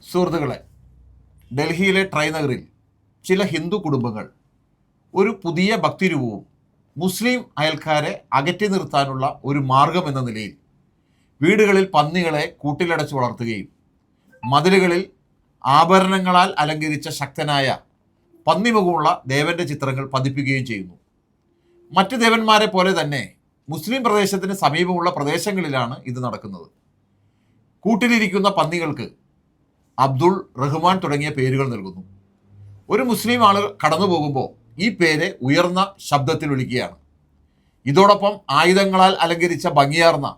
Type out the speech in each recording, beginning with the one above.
സുഹൃത്തുക്കളെ, ഡൽഹിയിലെ ട്രൈ നഗറിൽ ചില ഹിന്ദു കുടുംബങ്ങൾ ഒരു പുതിയ ഭക്തിരൂപവും മുസ്ലിം അയൽക്കാരെ അകറ്റി നിർത്താനുള്ള ഒരു മാർഗം എന്ന നിലയിൽ വീടുകളിൽ പന്നികളെ കൂട്ടിലടച്ച് വളർത്തുകയും മതിലുകളിൽ ആഭരണങ്ങളാൽ അലങ്കരിച്ച ശക്തനായ പന്നിമുഖമുള്ള ദേവന്റെ ചിത്രങ്ങൾ പതിപ്പിക്കുകയും ചെയ്യുന്നു. മറ്റ് ദേവന്മാരെ പോലെ തന്നെ മുസ്ലിം പ്രദേശത്തിന് സമീപമുള്ള പ്രദേശങ്ങളിലാണ് ഇത് നടക്കുന്നത്. കൂട്ടിലിരിക്കുന്ന പന്നികൾക്ക് അബ്ദുൾ റഹ്മാൻ തുടങ്ങിയ പേരുകൾ നൽകുന്നു. ഒരു മുസ്ലിം ആൾ കടന്നു പോകുമ്പോൾ ഈ പേര് ഉയർന്ന ശബ്ദത്തിൽ വിളിക്കുകയാണ്. ഇതോടൊപ്പം ആയുധങ്ങളാൽ അലങ്കരിച്ച ഭംഗിയാർന്ന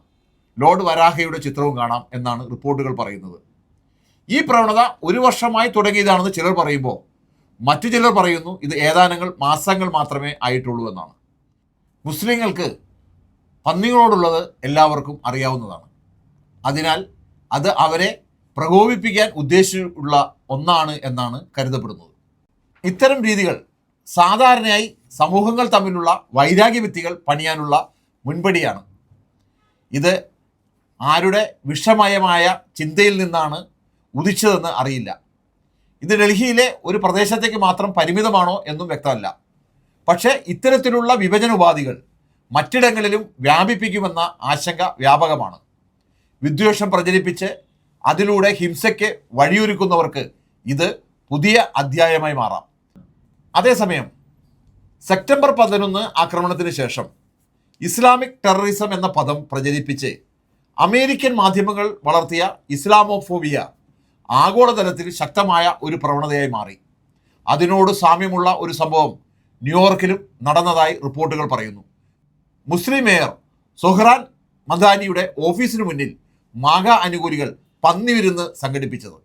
ലോർഡ് വരാഹയുടെ ചിത്രവും കാണാം എന്നാണ് റിപ്പോർട്ടുകൾ പറയുന്നത്. ഈ പ്രവണത ഒരു വർഷമായി തുടങ്ങിയതാണെന്ന് ചിലർ പറയുമ്പോൾ മറ്റു ചിലർ പറയുന്നു ഇത് ഏതാനും മാസങ്ങൾ മാത്രമേ ആയിട്ടുള്ളൂ എന്നാണ്. മുസ്ലിങ്ങൾക്ക് പന്നികളോടുള്ളത് എല്ലാവർക്കും അറിയാവുന്നതാണ്. അതിനാൽ അത് അവരെ പ്രകോപിപ്പിക്കാൻ ഉദ്ദേശിച്ചുള്ള ഒന്നാണ് എന്നാണ് കരുതപ്പെടുന്നത്. ഇത്തരം രീതികൾ സാധാരണയായി സമൂഹങ്ങൾ തമ്മിലുള്ള വൈരാഗ്യഭിത്തികൾ പണിയാനുള്ള മുൻപടിയാണ്. ഇത് ആരുടെ വിഷമയമായ ചിന്തയിൽ നിന്നാണ് ഉദിച്ചതെന്ന് അറിയില്ല. ഇത് ഡൽഹിയിലെ ഒരു പ്രദേശത്തേക്ക് മാത്രം പരിമിതമാണോ എന്നും വ്യക്തമല്ല. പക്ഷേ ഇത്തരത്തിലുള്ള വിഭജന ഉപാധികൾ മറ്റിടങ്ങളിലും വ്യാപിപ്പിക്കുമെന്ന ആശങ്ക വ്യാപകമാണ്. വിദ്വേഷം പ്രചരിപ്പിച്ച് അതിലൂടെ ഹിംസയ്ക്ക് വഴിയൊരുക്കുന്നവർക്ക് ഇത് പുതിയ അധ്യായമായി മാറാം. അതേസമയം സെപ്റ്റംബർ 11 ആക്രമണത്തിന് ശേഷം ഇസ്ലാമിക് ടെററിസം എന്ന പദം പ്രചരിപ്പിച്ച് അമേരിക്കൻ മാധ്യമങ്ങൾ വളർത്തിയ ഇസ്ലാമോഫോബിയ ആഗോളതലത്തിൽ ശക്തമായ ഒരു പ്രവണതയായി മാറി. അതിനോട് സാമ്യമുള്ള ഒരു സംഭവം ന്യൂയോർക്കിലും നടന്നതായി റിപ്പോർട്ടുകൾ പറയുന്നു. മുസ്ലിം മേയർ സൊഹ്റാൻ മദാനിയുടെ ഓഫീസിന് മുന്നിൽ മാഗ അനുകൂലികൾ പന്നിവിരുന്ന് സംഘടിപ്പിച്ചത്.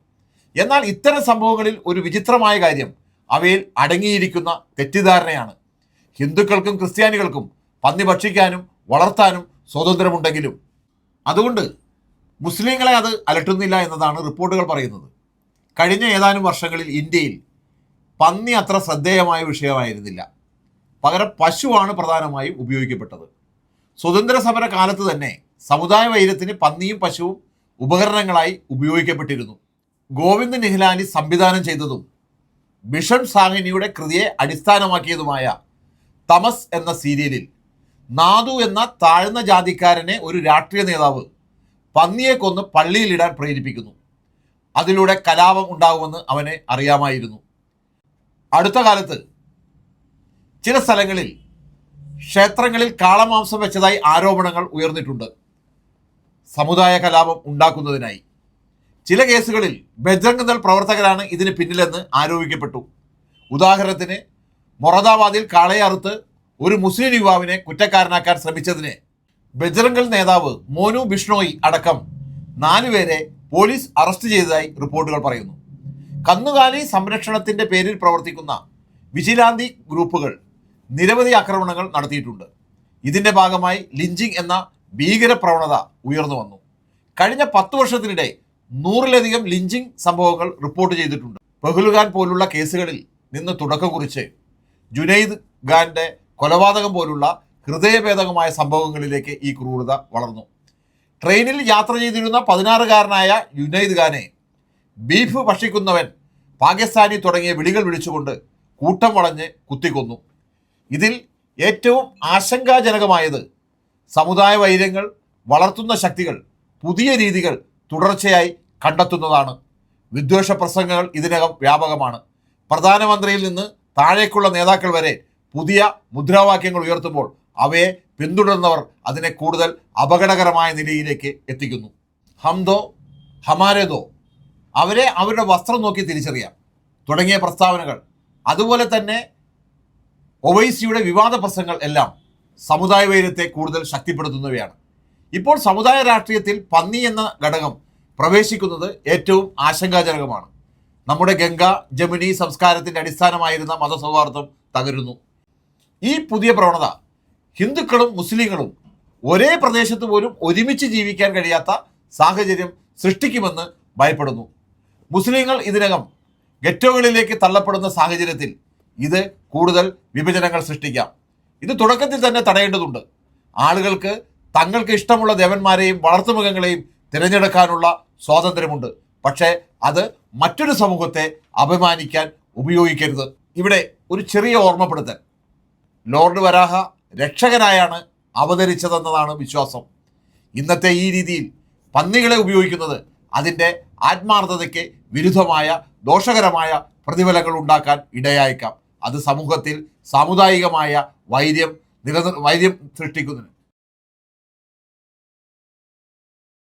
എന്നാൽ ഇത്തരം സംഭവങ്ങളിൽ ഒരു വിചിത്രമായ കാര്യം അവയിൽ അടങ്ങിയിരിക്കുന്ന തെറ്റിദ്ധാരണയാണ്. ഹിന്ദുക്കൾക്കും ക്രിസ്ത്യാനികൾക്കും പന്നി ഭക്ഷിക്കാനും വളർത്താനും സ്വാതന്ത്ര്യമുണ്ടെങ്കിലും അതുകൊണ്ട് മുസ്ലിങ്ങളെ അത് അലട്ടുന്നില്ല എന്നതാണ് റിപ്പോർട്ടുകൾ പറയുന്നത്. കഴിഞ്ഞ ഏതാനും വർഷങ്ങളിൽ ഇന്ത്യയിൽ പന്നി അത്ര ശ്രദ്ധേയമായ വിഷയമായിരുന്നില്ല. പകരം പശുവാണ് പ്രധാനമായും ഉപയോഗിക്കപ്പെട്ടത്. സ്വതന്ത്ര സമര കാലത്ത് തന്നെ സമുദായ വൈര്യത്തിന് പന്നിയും പശുവും ഉപകരണങ്ങളായി ഉപയോഗിക്കപ്പെട്ടിരുന്നു. ഗോവിന്ദ് നിഹ്ലാനി സംവിധാനം ചെയ്തതും ബിഷൻ സാഹിനിയുടെ കൃതിയെ അടിസ്ഥാനമാക്കിയതുമായ തമസ് എന്ന സീരിയലിൽ നാദു എന്ന താഴ്ന്ന ജാതിക്കാരനെ ഒരു രാഷ്ട്രീയ നേതാവ് പന്നിയെ കൊന്ന് പള്ളിയിലിടാൻ പ്രേരിപ്പിക്കുന്നു. അതിലൂടെ കലാപം ഉണ്ടാകുമെന്ന് അവനെ അറിയാമായിരുന്നു. അടുത്ത കാലത്ത് ചില സ്ഥലങ്ങളിൽ ക്ഷേത്രങ്ങളിൽ കാളമാംസം വെച്ചതായി ആരോപണങ്ങൾ ഉയർന്നിട്ടുണ്ട്, സമുദായ കലാപം ഉണ്ടാക്കുന്നതിനായി. ചില കേസുകളിൽ ബജ്രംഗ് ദൾ പ്രവർത്തകരാണ് ഇതിന് പിന്നിലെന്ന് ആരോപിക്കപ്പെട്ടു. ഉദാഹരണത്തിന് മൊറദാബാദിൽ കാളയെ അറുത്ത് ഒരു മുസ്ലിം യുവാവിനെ കുറ്റക്കാരനാക്കാൻ ശ്രമിച്ചതിന് ബജ്രംഗ് ദൾ നേതാവ് മോനു ബിഷ്ണോയി അടക്കം 4 പേരെ പോലീസ് അറസ്റ്റ് ചെയ്തതായി റിപ്പോർട്ടുകൾ പറയുന്നു. കന്നുകാലി സംരക്ഷണത്തിന്റെ പേരിൽ പ്രവർത്തിക്കുന്ന വിജിലാന്തി ഗ്രൂപ്പുകൾ നിരവധി ആക്രമണങ്ങൾ നടത്തിയിട്ടുണ്ട്. ഇതിന്റെ ഭാഗമായി ലിഞ്ചിങ് എന്ന ഭീകര പ്രവണത ഉയർന്നു വന്നു. കഴിഞ്ഞ 10 വർഷത്തിനിടെ 100-ലധികം ലിഞ്ചിങ് സംഭവങ്ങൾ റിപ്പോർട്ട് ചെയ്തിട്ടുണ്ട്. പഹ്ൽഗാൻ പോലുള്ള കേസുകളിൽ നിന്ന് തുടക്കം കുറിച്ച് ജുനൈദ് ഖാന്റെ കൊലപാതകം പോലുള്ള ഹൃദയഭേദകമായ സംഭവങ്ങളിലേക്ക് ഈ ക്രൂരത വളർന്നു. ട്രെയിനിൽ യാത്ര ചെയ്തിരുന്ന 16-കാരനായ ജുനൈദ് ഖാനെ ബീഫ് ഭക്ഷിക്കുന്നവൻ പാകിസ്ഥാനി തുടങ്ങിയ വിളികൾ വിളിച്ചുകൊണ്ട് കൂട്ടം വളഞ്ഞ് കുത്തിക്കൊന്നു. ഇതിൽ ഏറ്റവും ആശങ്കാജനകമായത് സമുദായ വൈര്യങ്ങൾ വളർത്തുന്ന ശക്തികൾ പുതിയ രീതികൾ തുടർച്ചയായി കണ്ടെത്തുന്നതാണ്. വിദ്വേഷ പ്രസംഗങ്ങൾ ഇതിനകം വ്യാപകമാണ്. പ്രധാനമന്ത്രിയിൽ നിന്ന് താഴേക്കുള്ള നേതാക്കൾ വരെ പുതിയ മുദ്രാവാക്യങ്ങൾ ഉയർത്തുമ്പോൾ അവയെ പിന്തുടരുന്നവർ അതിനെ കൂടുതൽ അപകടകരമായ നിലയിലേക്ക് എത്തിക്കുന്നു. ഹംദോ ഹമാരേദോ, അവരെ അവരുടെ വസ്ത്രം നോക്കി തിരിച്ചറിയാം തുടങ്ങിയ പ്രസ്താവനകൾ, അതുപോലെ തന്നെ ഒവൈസിയുടെ വിവാദ പ്രസംഗങ്ങൾ എല്ലാം സമുദായ വൈര്യത്തെ കൂടുതൽ ശക്തിപ്പെടുത്തുന്നവയാണ്. ഇപ്പോൾ സമുദായ രാഷ്ട്രീയത്തിൽ പന്നി എന്ന ഘടകം പ്രവേശിക്കുന്നത് ഏറ്റവും ആശങ്കാജനകമാണ്. നമ്മുടെ ഗംഗ ജമുനി സംസ്കാരത്തിൻ്റെ അടിസ്ഥാനമായിരുന്ന മതസൗഹാർദ്ദം തകരുന്നു. ഈ പുതിയ പ്രവണത ഹിന്ദുക്കളും മുസ്ലിങ്ങളും ഒരേ പ്രദേശത്ത് പോലും ഒരുമിച്ച് ജീവിക്കാൻ കഴിയാത്ത സാഹചര്യം സൃഷ്ടിക്കുമെന്ന് ഭയപ്പെടുന്നു. മുസ്ലിങ്ങൾ ഇതിനകം ഗെറ്റോകളിലേക്ക് തള്ളപ്പെടുന്ന സാഹചര്യത്തിൽ ഇത് കൂടുതൽ വിഭജനങ്ങൾ സൃഷ്ടിക്കാം. ഇത് തുടക്കത്തിൽ തന്നെ തടയേണ്ടതുണ്ട്. ആളുകൾക്ക് തങ്ങൾക്ക് ഇഷ്ടമുള്ള ദേവന്മാരെയും വളർത്തുമൃഗങ്ങളെയും തിരഞ്ഞെടുക്കാനുള്ള സ്വാതന്ത്ര്യമുണ്ട്. പക്ഷേ അത് മറ്റൊരു സമൂഹത്തെ അപമാനിക്കാൻ ഉപയോഗിക്കരുത്. ഇവിടെ ഒരു ചെറിയ ഓർമ്മപ്പെടുത്തൽ. ലോർഡ് വരാഹ രക്ഷകനായാണ് അവതരിച്ചതെന്നതാണ് വിശ്വാസം. ഇന്നത്തെ ഈ രീതിയിൽ പന്നികളെ ഉപയോഗിക്കുന്നത് അതിൻ്റെ ആത്മാർത്ഥതയ്ക്ക് വിരുദ്ധമായ ദോഷകരമായ പ്രതിഫലങ്ങൾ ഉണ്ടാക്കാൻ ഇടയായേക്കാം. അത് സമൂഹത്തിൽ സാമുദായികമായ വൈര്യം സൃഷ്ടിക്കുന്നതിന്